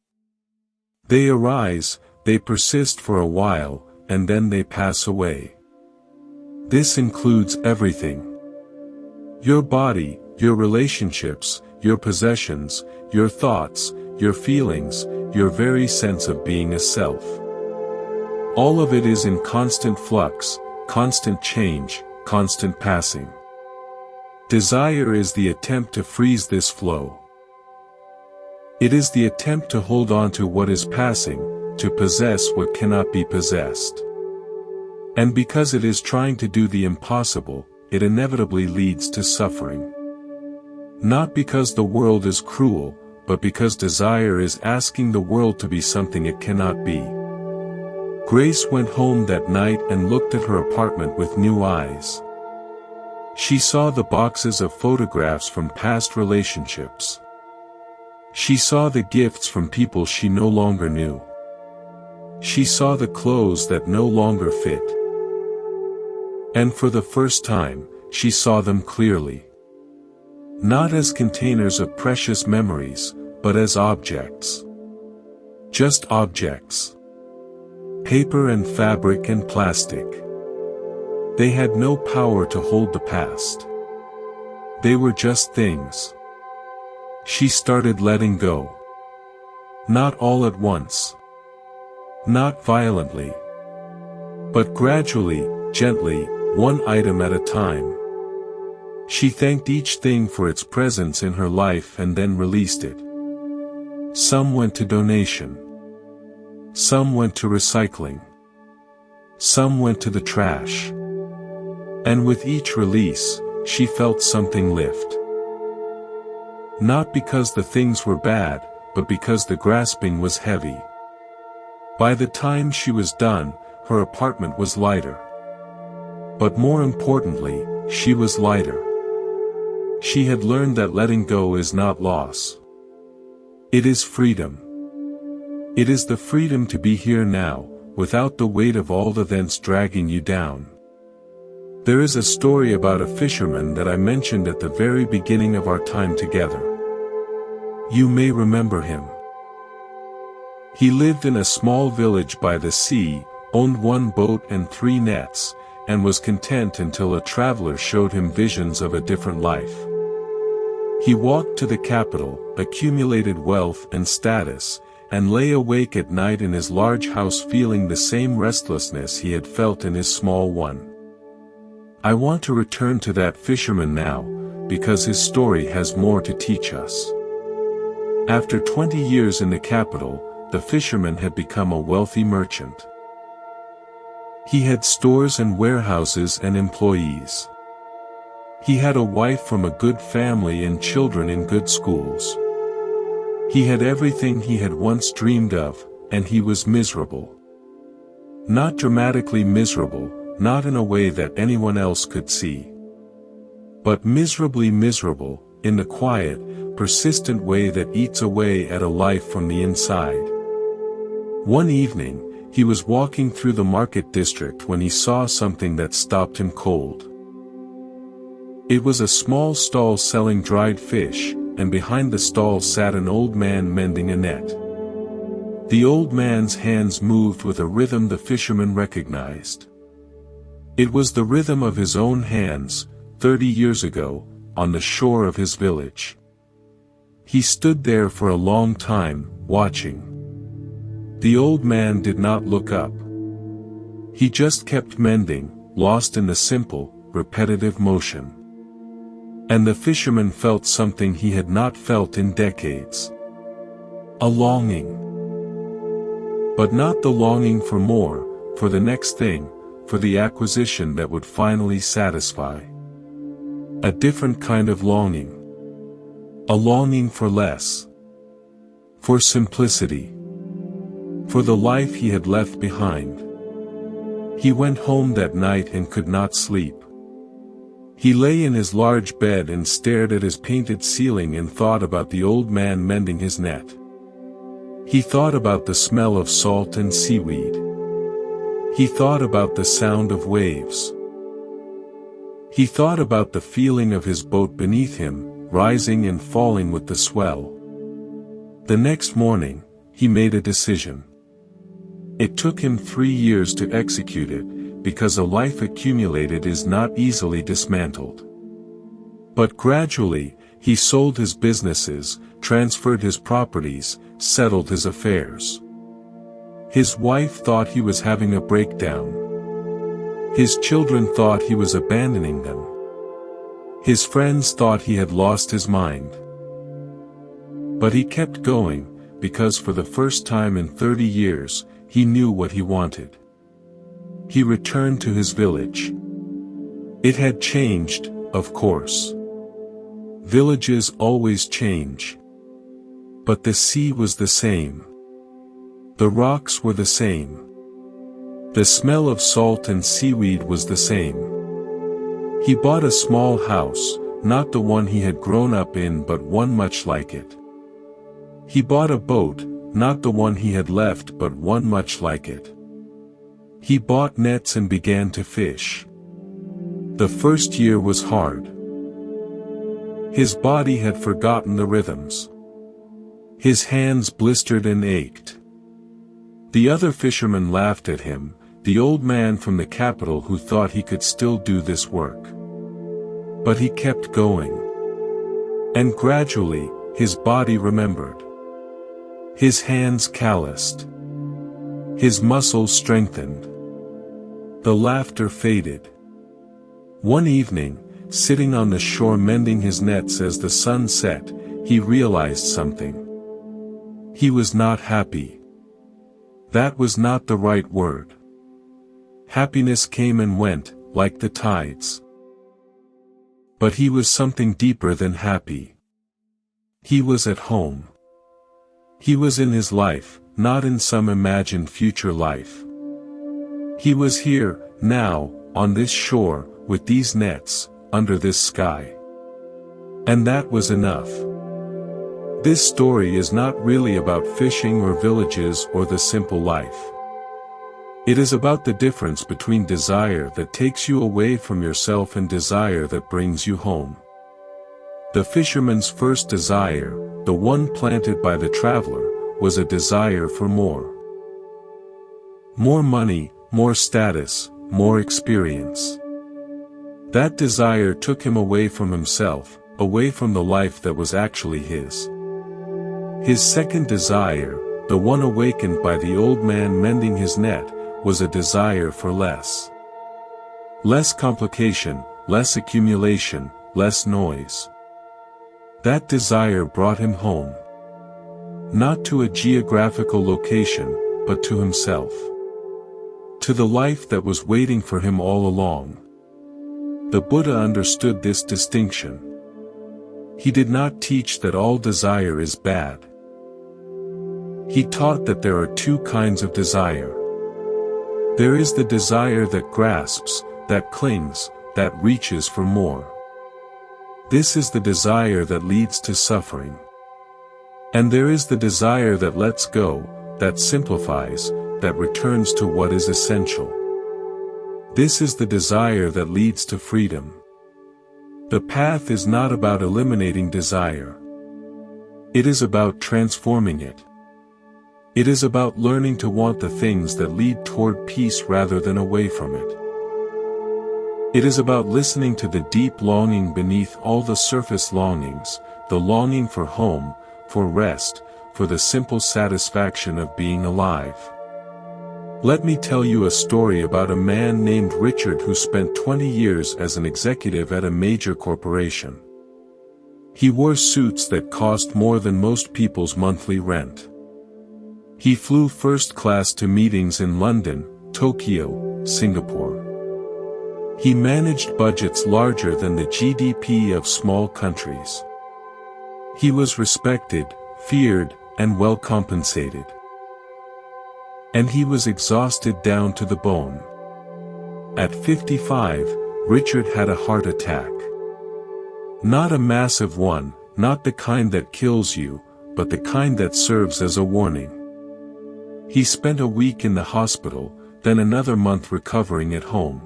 They arise, they persist for a while, and then they pass away. This includes everything. Your body, your relationships, your possessions, your thoughts, your feelings, your very sense of being a self. All of it is in constant flux, constant change, constant passing. Desire is the attempt to freeze this flow. It is the attempt to hold on to what is passing, to possess what cannot be possessed. And because it is trying to do the impossible, it inevitably leads to suffering. Not because the world is cruel, but because desire is asking the world to be something it cannot be. Grace went home that night and looked at her apartment with new eyes. She saw the boxes of photographs from past relationships. She saw the gifts from people she no longer knew. She saw the clothes that no longer fit. And for the first time, she saw them clearly. Not as containers of precious memories, but as objects. Just objects. Paper and fabric and plastic. They had no power to hold the past. They were just things. She started letting go. Not all at once. Not violently. But gradually, gently, one item at a time. She thanked each thing for its presence in her life and then released it. Some went to donation. Some went to recycling. Some went to the trash. And with each release, she felt something lift. Not because the things were bad, but because the grasping was heavy. By the time she was done, her apartment was lighter. But more importantly, she was lighter. She had learned that letting go is not loss. It is freedom. It is the freedom to be here now, without the weight of all the thence dragging you down. There is a story about a fisherman that I mentioned at the very beginning of our time together. You may remember him. He lived in a small village by the sea, owned one boat and 3 nets, and was content until a traveler showed him visions of a different life. He walked to the capital, accumulated wealth and status, and lay awake at night in his large house feeling the same restlessness he had felt in his small one. I want to return to that fisherman now, because his story has more to teach us. After 20 years in the capital, the fisherman had become a wealthy merchant. He had stores and warehouses and employees. He had a wife from a good family and children in good schools. He had everything he had once dreamed of, and he was miserable. Not dramatically miserable, not in a way that anyone else could see. But miserably miserable, in the quiet, persistent way that eats away at a life from the inside. One evening, he was walking through the market district when he saw something that stopped him cold. It was a small stall selling dried fish, and behind the stall sat an old man mending a net. The old man's hands moved with a rhythm the fisherman recognized. It was the rhythm of his own hands, 30 years ago, on the shore of his village. He stood there for a long time, watching. The old man did not look up. He just kept mending, lost in the simple, repetitive motion. And the fisherman felt something he had not felt in decades. A longing. But not the longing for more, for the next thing, for the acquisition that would finally satisfy. A different kind of longing. A longing for less. For simplicity. For the life he had left behind. He went home that night and could not sleep. He lay in his large bed and stared at his painted ceiling and thought about the old man mending his net. He thought about the smell of salt and seaweed. He thought about the sound of waves. He thought about the feeling of his boat beneath him, rising and falling with the swell. The next morning, he made a decision. It took him 3 years to execute it, because a life accumulated is not easily dismantled. But gradually, he sold his businesses, transferred his properties, settled his affairs. His wife thought he was having a breakdown. His children thought he was abandoning them. His friends thought he had lost his mind. But he kept going, because for the first time in 30 years, he knew what he wanted. He returned to his village. It had changed, of course. Villages always change. But the sea was the same. The rocks were the same. The smell of salt and seaweed was the same. He bought a small house, not the one he had grown up in but one much like it. He bought a boat, not the one he had left but one much like it. He bought nets and began to fish. The first year was hard. His body had forgotten the rhythms. His hands blistered and ached. The other fishermen laughed at him, the old man from the capital who thought he could still do this work. But he kept going. And gradually, his body remembered. His hands calloused. His muscles strengthened. The laughter faded. One evening, sitting on the shore mending his nets as the sun set, he realized something. He was not happy. That was not the right word. Happiness came and went, like the tides. But he was something deeper than happy. He was at home. He was in his life, not in some imagined future life. He was here, now, on this shore, with these nets, under this sky. And that was enough. This story is not really about fishing or villages or the simple life. It is about the difference between desire that takes you away from yourself and desire that brings you home. The fisherman's first desire, the one planted by the traveler, was a desire for more. More money, more status, more experience. That desire took him away from himself, away from the life that was actually his. His second desire, the one awakened by the old man mending his net, was a desire for less. Less complication, less accumulation, less noise. That desire brought him home. Not to a geographical location, but to himself. To the life that was waiting for him all along. The Buddha understood this distinction. He did not teach that all desire is bad. He taught that there are two kinds of desire. There is the desire that grasps, that clings, that reaches for more. This is the desire that leads to suffering. And there is the desire that lets go, that simplifies, that returns to what is essential. This is the desire that leads to freedom. The path is not about eliminating desire. It is about transforming it. It is about learning to want the things that lead toward peace rather than away from it. It is about listening to the deep longing beneath all the surface longings, the longing for home, for rest, for the simple satisfaction of being alive. Let me tell you a story about a man named Richard who spent 20 years as an executive at a major corporation. He wore suits that cost more than most people's monthly rent. He flew first class to meetings in London, Tokyo, Singapore. He managed budgets larger than the GDP of small countries. He was respected, feared, and well compensated. And he was exhausted down to the bone. At 55, Richard had a heart attack. Not a massive one, not the kind that kills you, but the kind that serves as a warning. He spent a week in the hospital, then another month recovering at home.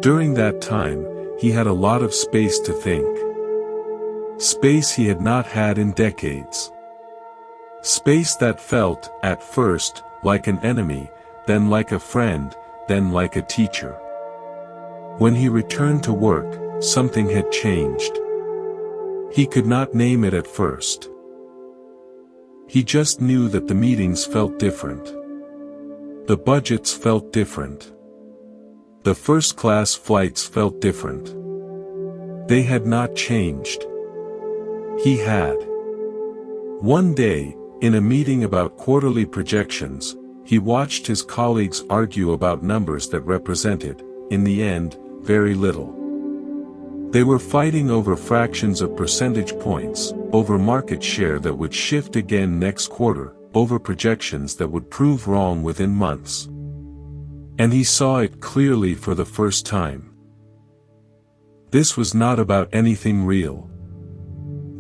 During that time, he had a lot of space to think. Space he had not had in decades. Space that felt, at first, like an enemy, then like a friend, then like a teacher. When he returned to work, something had changed. He could not name it at first. He just knew that the meetings felt different. The budgets felt different. The first-class flights felt different. They had not changed. He had. One day, in a meeting about quarterly projections, he watched his colleagues argue about numbers that represented, in the end, very little. They were fighting over fractions of percentage points, over market share that would shift again next quarter, over projections that would prove wrong within months. And he saw it clearly for the first time. This was not about anything real.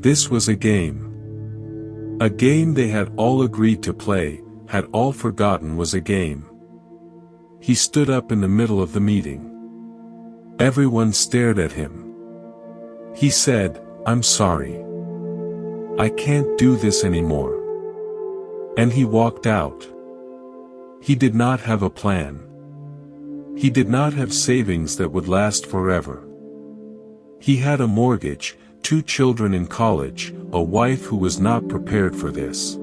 This was a game. A game they had all agreed to play, had all forgotten was a game. He stood up in the middle of the meeting. Everyone stared at him. He said, "I'm sorry. I can't do this anymore." And he walked out. He did not have a plan. He did not have savings that would last forever. He had a mortgage, 2 children in college, a wife who was not prepared for this.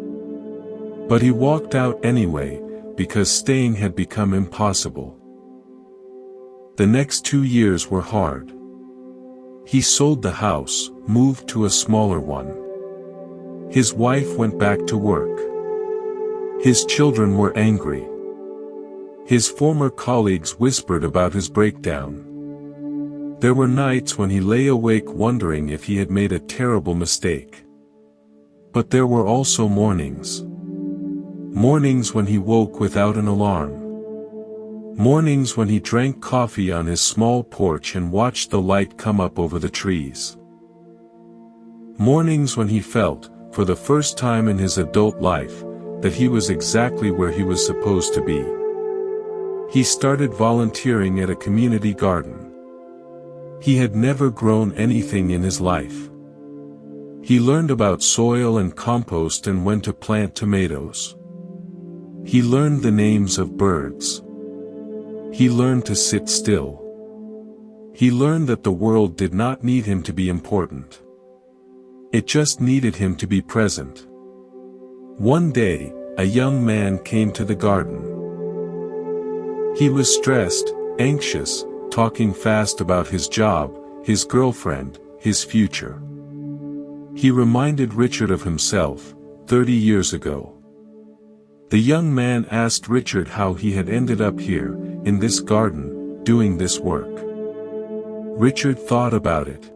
But he walked out anyway, because staying had become impossible. The next 2 years were hard. He sold the house, moved to a smaller one. His wife went back to work. His children were angry. His former colleagues whispered about his breakdown. There were nights when he lay awake wondering if he had made a terrible mistake. But there were also mornings. Mornings when he woke without an alarm. Mornings when he drank coffee on his small porch and watched the light come up over the trees. Mornings when he felt, for the first time in his adult life, that he was exactly where he was supposed to be. He started volunteering at a community garden. He had never grown anything in his life. He learned about soil and compost and when to plant tomatoes. He learned the names of birds. He learned to sit still. He learned that the world did not need him to be important. It just needed him to be present. One day, a young man came to the garden. He was stressed, anxious, talking fast about his job, his girlfriend, his future. He reminded Richard of himself, 30 years ago. The young man asked Richard how he had ended up here, in this garden, doing this work. Richard thought about it.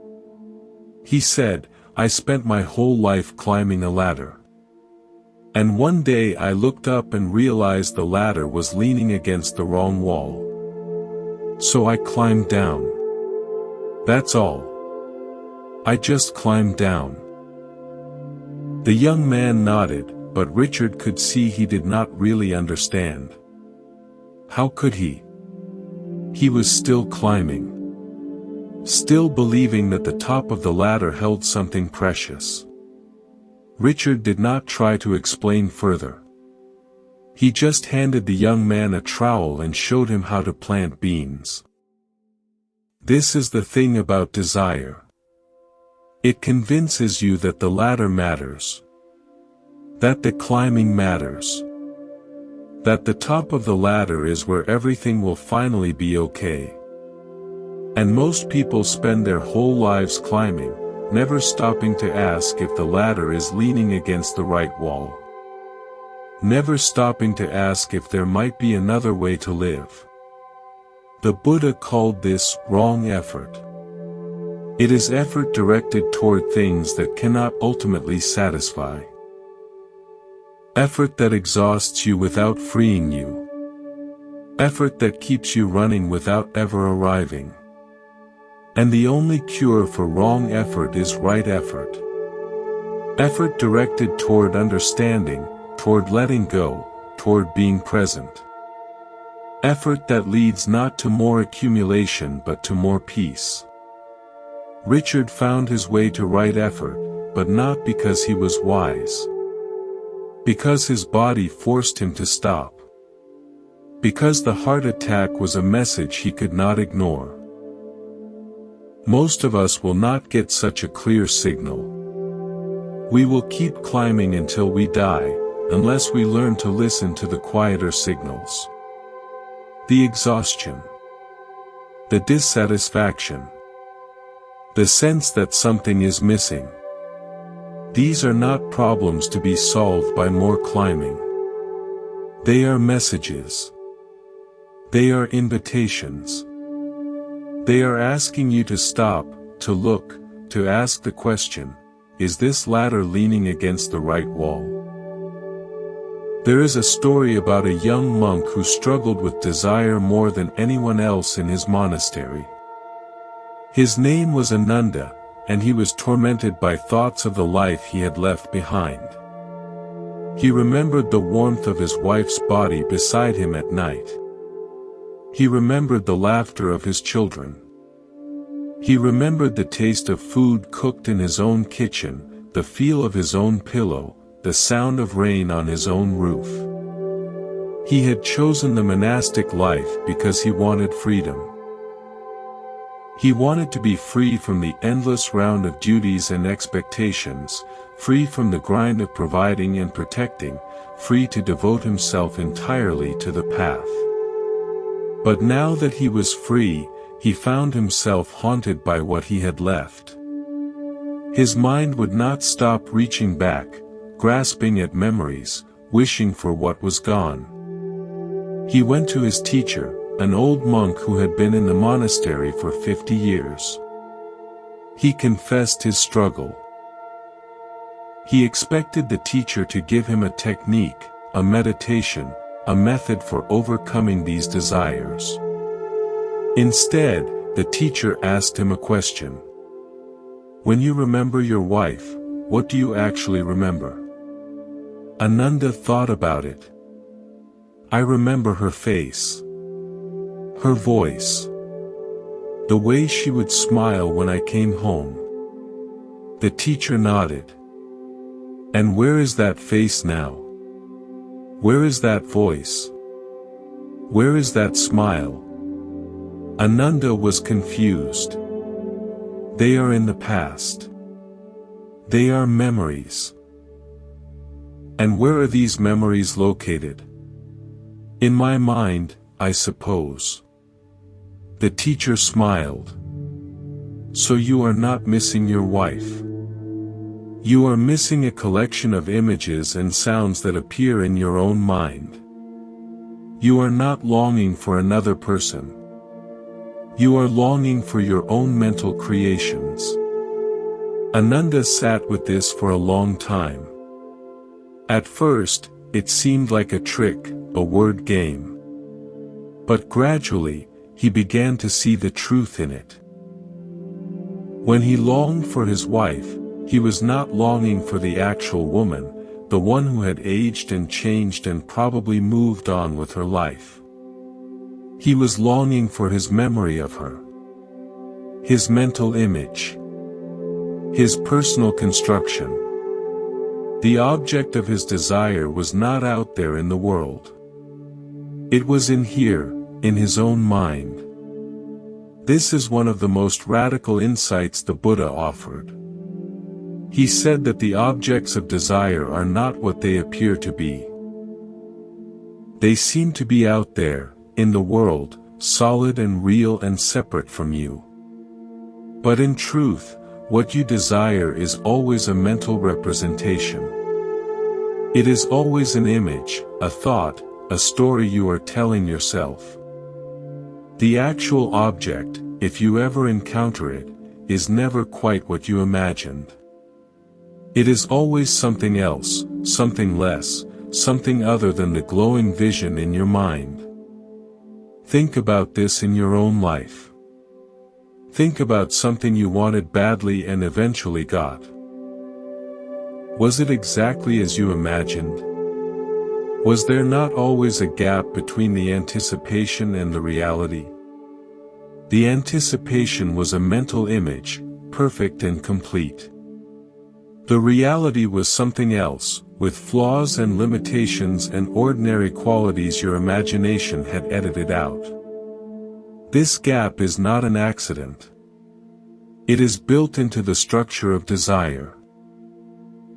He said, "I spent my whole life climbing a ladder. And one day I looked up and realized the ladder was leaning against the wrong wall. So I climbed down. That's all. I just climbed down. The young man nodded, but Richard could see he did not really understand. How could he? He was still climbing. Still believing that the top of the ladder held something precious. Richard did not try to explain further. He just handed the young man a trowel and showed him how to plant beans. This is the thing about desire. It convinces you that the ladder matters. That the climbing matters. That the top of the ladder is where everything will finally be okay. And most people spend their whole lives climbing, never stopping to ask if the ladder is leaning against the right wall. Never stopping to ask if there might be another way to live. The Buddha called this wrong effort. It is effort directed toward things that cannot ultimately satisfy. Effort that exhausts you without freeing you. Effort that keeps you running without ever arriving. And the only cure for wrong effort is right effort. Effort directed toward understanding, toward letting go, toward being present. Effort that leads not to more accumulation but to more peace. Richard found his way to right effort, but not because he was wise. Because his body forced him to stop. Because the heart attack was a message he could not ignore. Most of us will not get such a clear signal. We will keep climbing until we die, unless we learn to listen to the quieter signals. The exhaustion. The dissatisfaction. The sense that something is missing. These are not problems to be solved by more climbing. They are messages. They are invitations. They are asking you to stop, to look, to ask the question, is this ladder leaning against the right wall? There is a story about a young monk who struggled with desire more than anyone else in his monastery. His name was Ananda, and he was tormented by thoughts of the life he had left behind. He remembered the warmth of his wife's body beside him at night. He remembered the laughter of his children. He remembered the taste of food cooked in his own kitchen, the feel of his own pillow, the sound of rain on his own roof. He had chosen the monastic life because he wanted freedom. He wanted to be free from the endless round of duties and expectations, free from the grind of providing and protecting, free to devote himself entirely to the path. But now that he was free, he found himself haunted by what he had left. His mind would not stop reaching back, grasping at memories, wishing for what was gone. He went to his teacher, an old monk who had been in the monastery for 50 years. He confessed his struggle. He expected the teacher to give him a technique, a meditation, a method for overcoming these desires. Instead, the teacher asked him a question. When you remember your wife, what do you actually remember? Ananda thought about it. I remember her face. Her voice. The way she would smile when I came home. The teacher nodded. And where is that face now? Where is that voice? Where is that smile? Ananda was confused. They are in the past. They are memories. And where are these memories located? In my mind, I suppose. The teacher smiled. So you are not missing your wife. You are missing a collection of images and sounds that appear in your own mind. You are not longing for another person. You are longing for your own mental creations. Ananda sat with this for a long time. At first, it seemed like a trick, a word game. But gradually, he began to see the truth in it. When he longed for his wife, he was not longing for the actual woman, the one who had aged and changed and probably moved on with her life. He was longing for his memory of her. His mental image. His personal construction. The object of his desire was not out there in the world. It was in here, in his own mind. This is one of the most radical insights the Buddha offered. He said that the objects of desire are not what they appear to be. They seem to be out there, in the world, solid and real and separate from you. But in truth, what you desire is always a mental representation. It is always an image, a thought, a story you are telling yourself. The actual object, if you ever encounter it, is never quite what you imagined. It is always something else, something less, something other than the glowing vision in your mind. Think about this in your own life. Think about something you wanted badly and eventually got. Was it exactly as you imagined? Was there not always a gap between the anticipation and the reality? The anticipation was a mental image, perfect and complete. The reality was something else, with flaws and limitations and ordinary qualities your imagination had edited out. This gap is not an accident. It is built into the structure of desire.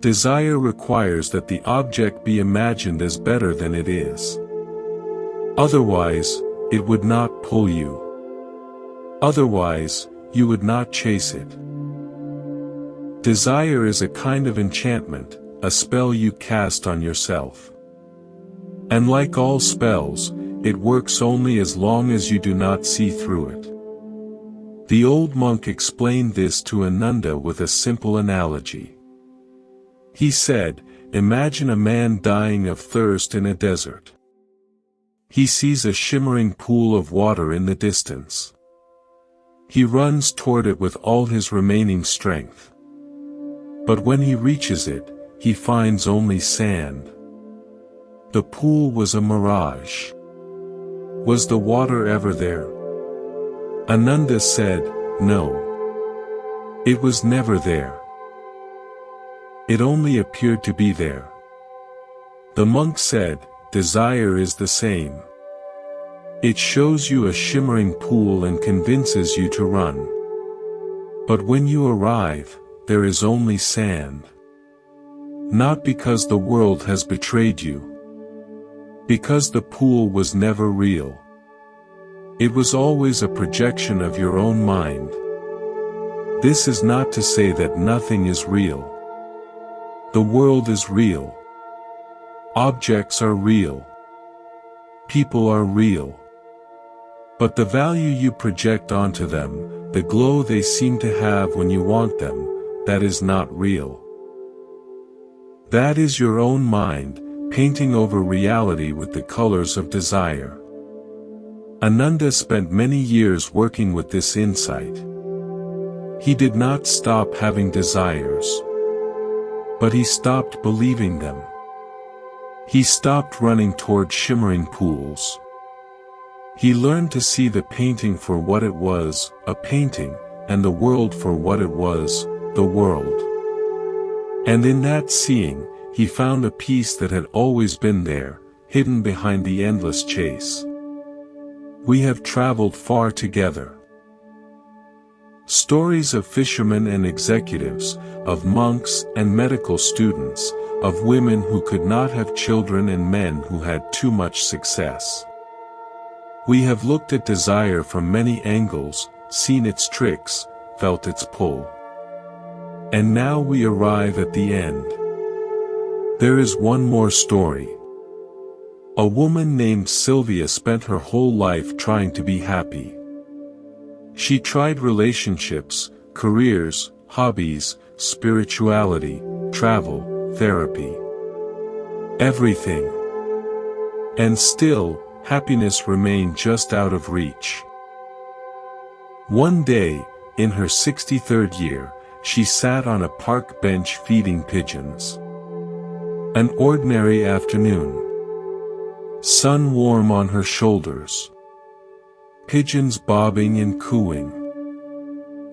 Desire requires that the object be imagined as better than it is. Otherwise, it would not pull you. Otherwise, you would not chase it. Desire is a kind of enchantment, a spell you cast on yourself. And like all spells, it works only as long as you do not see through it. The old monk explained this to Ananda with a simple analogy. He said, imagine a man dying of thirst in a desert. He sees a shimmering pool of water in the distance. He runs toward it with all his remaining strength. But when he reaches it, he finds only sand. The pool was a mirage. Was the water ever there? Ananda said, no. It was never there. It only appeared to be there. The monk said, desire is the same. It shows you a shimmering pool and convinces you to run. But when you arrive, there is only sand. Not because the world has betrayed you. Because the pool was never real. It was always a projection of your own mind. This is not to say that nothing is real. The world is real. Objects are real. People are real. But the value you project onto them, the glow they seem to have when you want them, that is not real. That is your own mind, painting over reality with the colors of desire. Ananda spent many years working with this insight. He did not stop having desires. But he stopped believing them. He stopped running toward shimmering pools. He learned to see the painting for what it was, a painting, and the world for what it was, the world. And in that seeing, he found a peace that had always been there, hidden behind the endless chase. We have traveled far together. Stories of fishermen and executives, of monks and medical students, of women who could not have children and men who had too much success. We have looked at desire from many angles, seen its tricks, felt its pull. And now we arrive at the end. There is one more story. A woman named Sylvia spent her whole life trying to be happy. She tried relationships, careers, hobbies, spirituality, travel, therapy. everything. And still, happiness remained just out of reach. One day, in her 63rd year, she sat on a park bench feeding pigeons. An ordinary afternoon. Sun warm on her shoulders. Pigeons bobbing and cooing.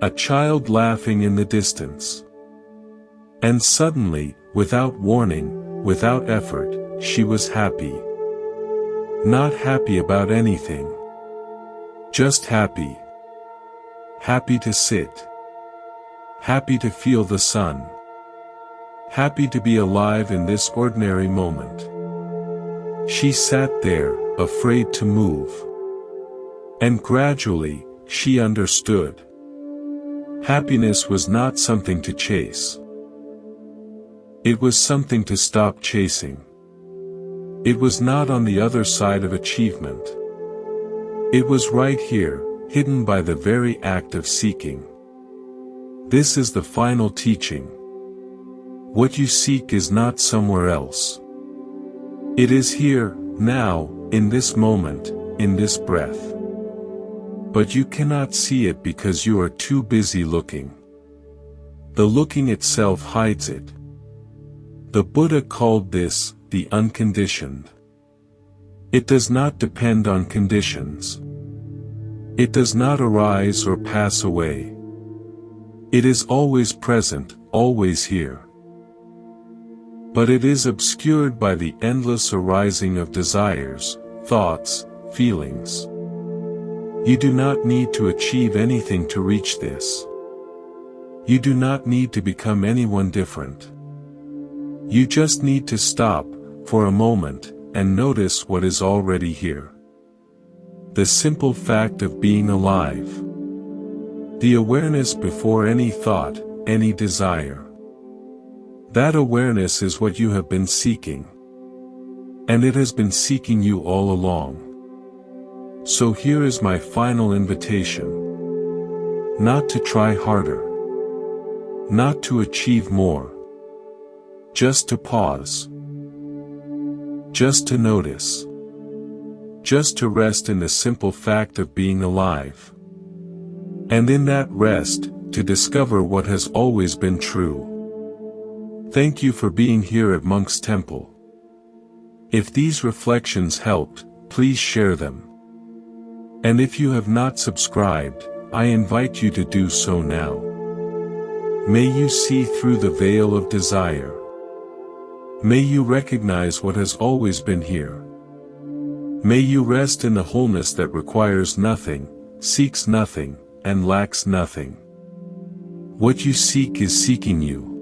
A child laughing in the distance. And suddenly, without warning, without effort, she was happy. Not happy about anything. Just happy. Happy to sit. Happy to feel the sun. Happy to be alive in this ordinary moment. She sat there, afraid to move. And gradually, she understood. Happiness was not something to chase. It was something to stop chasing. It was not on the other side of achievement. It was right here, hidden by the very act of seeking. This is the final teaching. What you seek is not somewhere else. It is here, now, in this moment, in this breath. But you cannot see it because you are too busy looking. The looking itself hides it. The Buddha called this, the unconditioned. It does not depend on conditions. It does not arise or pass away. It is always present, always here. But it is obscured by the endless arising of desires, thoughts, feelings. You do not need to achieve anything to reach this. You do not need to become anyone different. You just need to stop, for a moment, and notice what is already here. The simple fact of being alive. The awareness before any thought, any desire. That awareness is what you have been seeking. And it has been seeking you all along. So here is my final invitation. Not to try harder. Not to achieve more. Just to pause. Just to notice. Just to rest in the simple fact of being alive. And in that rest, to discover what has always been true. Thank you for being here at Monk's Temple. If these reflections helped, please share them. And if you have not subscribed, I invite you to do so now. May you see through the veil of desire. May you recognize what has always been here. May you rest in the wholeness that requires nothing, seeks nothing, and lacks nothing. What you seek is seeking you.